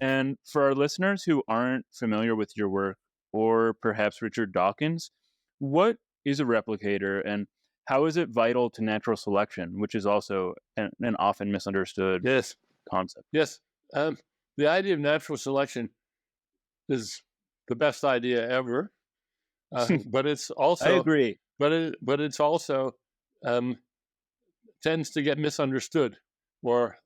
And for our listeners who aren't familiar with your work, or perhaps Richard Dawkins, what is a replicator and how is it vital to natural selection, which is also an often misunderstood Yes. concept? Yes. The idea of natural selection is the best idea ever, but it's also I agree. but it's also tends to get misunderstood or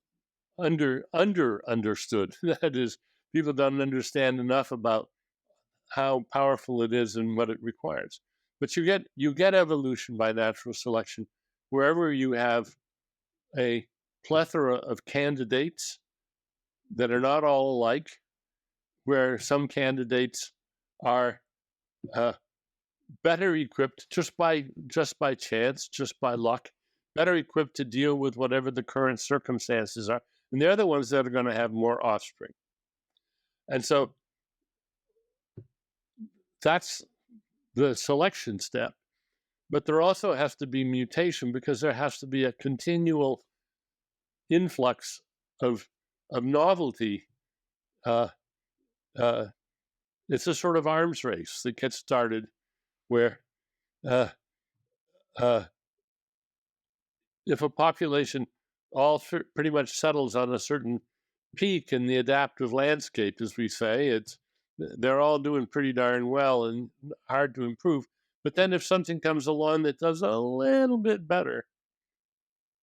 understood. That is, people don't understand enough about how powerful it is and what it requires. But you get evolution by natural selection wherever you have a plethora of candidates that are not all alike, where some candidates are better equipped just by chance, just by luck, better equipped to deal with whatever the current circumstances are, and they're the ones that are going to have more offspring. And so that's the selection step. But there also has to be mutation because there has to be a continual influx of novelty. It's a sort of arms race that gets started where if a population all pretty much settles on a certain peak in the adaptive landscape, as we say, they're all doing pretty darn well and hard to improve. But then if something comes along that does a little bit better,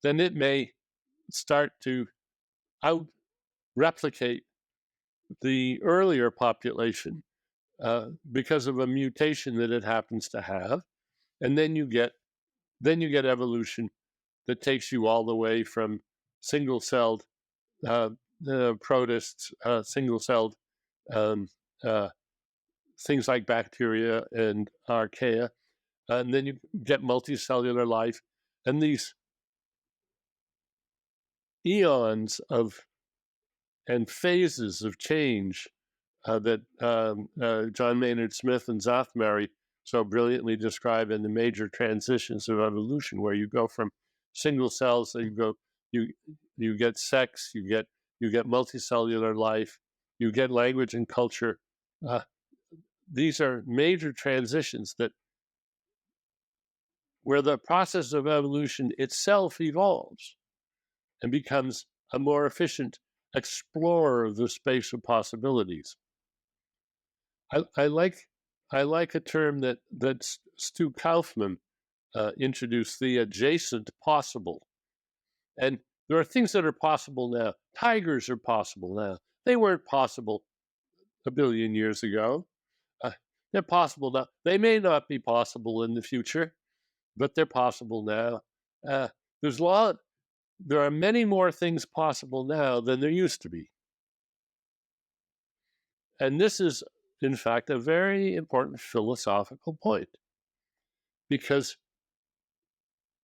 then it may start to out-replicate the earlier population because of a mutation that it happens to have. And then you get evolution that takes you all the way from single-celled protists, single-celled things like bacteria and archaea, and then you get multicellular life, and these eons of and phases of change that John Maynard Smith and Zothmary so brilliantly describe in the major transitions of evolution, where you go from single cells, so you get sex, you get multicellular life, you get language and culture. These are major transitions where the process of evolution itself evolves and becomes a more efficient explorer of the space of possibilities. I like a term that Stu Kaufman introduced, the adjacent possible. And there are things that are possible now. Tigers are possible now. They weren't possible a billion years ago. They're possible now. They may not be possible in the future, but they're possible now. There are many more things possible now than there used to be. And this is, in fact, a very important philosophical point. Because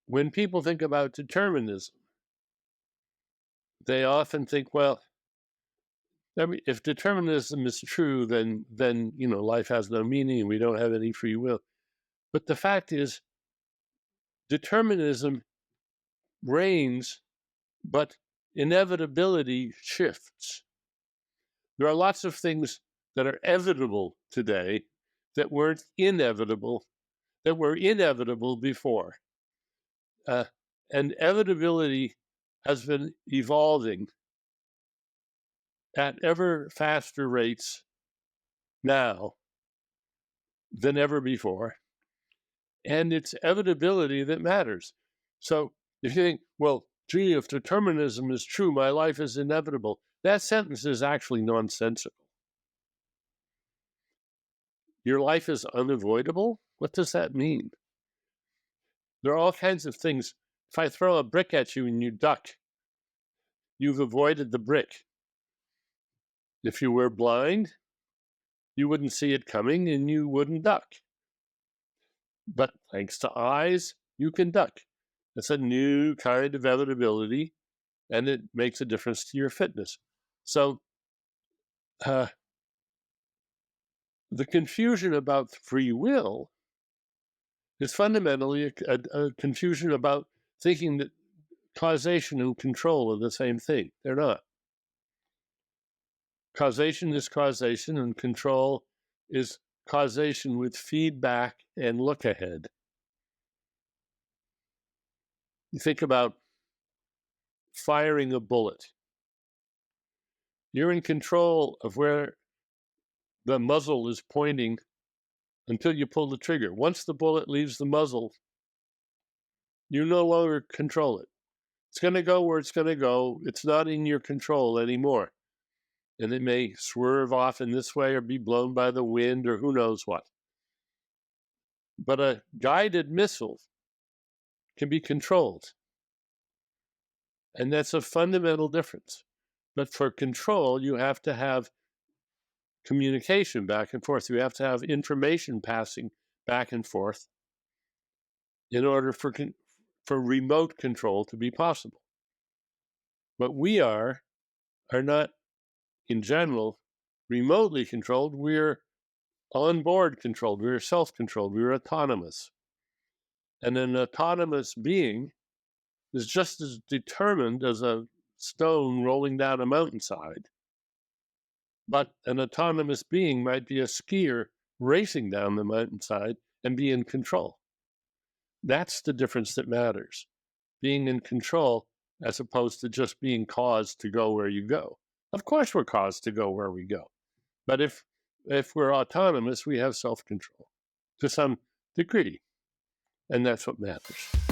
when people think about determinism, they often think, well, if determinism is true, then life has no meaning and we don't have any free will. But the fact is, determinism reigns, but inevitability shifts. There are lots of things that are evitable today that were inevitable before. And evitability has been evolving at ever faster rates now than ever before. And it's evitability that matters. So if you think, well, gee, if determinism is true, my life is inevitable, that sentence is actually nonsensical. Your life is unavoidable? What does that mean? There are all kinds of things. If I throw a brick at you and you duck, you've avoided the brick. If you were blind, you wouldn't see it coming and you wouldn't duck. But thanks to eyes, you can duck. It's a new kind of evitability, and it makes a difference to your fitness. So the confusion about free will is fundamentally a confusion about thinking that causation and control are the same thing. They're not. Causation is causation, and control is causation with feedback and look ahead. You think about firing a bullet. You're in control of where the muzzle is pointing until you pull the trigger. Once the bullet leaves the muzzle, you no longer control it. It's going to go where it's going to go. It's not in your control anymore. And it may swerve off in this way or be blown by the wind or who knows what. But a guided missile can be controlled. And that's a fundamental difference. But for control, you have to have communication back and forth. You have to have information passing back and forth in order for remote control to be possible. But we are not, in general, remotely controlled. We're on-board controlled. We're self-controlled. We're autonomous. And an autonomous being is just as determined as a stone rolling down a mountainside. But an autonomous being might be a skier racing down the mountainside and be in control. That's the difference that matters. Being in control as opposed to just being caused to go where you go. Of course we're caused to go where we go. But if we're autonomous, we have self-control to some degree. And that's what matters.